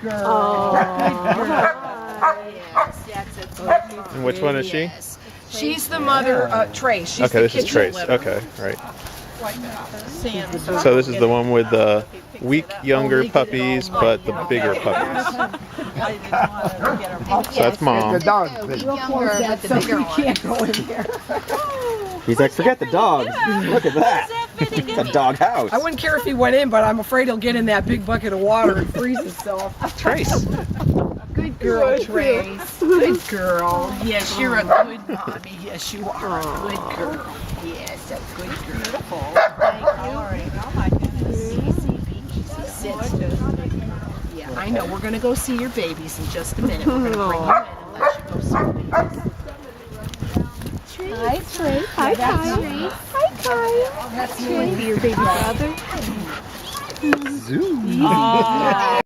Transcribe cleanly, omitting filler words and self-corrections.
girl. Oh. Yes, that's a good girl. And which one is she? Yes. She's the mother, Trace. She's Okay, the this is kitchen Trace. litter. Okay, right. Sam. So this is the one with the weak younger puppies, but the bigger puppies. So that's mom. The dog. Real close, that's the bigger one. Can't go in there. He's like, forget the dogs. Look at that. It's a dog house. I wouldn't care if he went in, but I'm afraid he'll get in that big bucket of water and freeze himself. Trace. Good girl, Trace. Good girl. Yes, you're a good mommy. Yes, you are a good girl. Yes, a good girl. Thank you. Oh my goodness. Easy, easy. Sit. Yeah, I know. We're going to go see your babies in just a minute. We're going to bring you in and let you go see your babies. Hi, Trace. Hi, Kyle. Hi, Kyle. That's you and your baby brother. Zoom. Oh.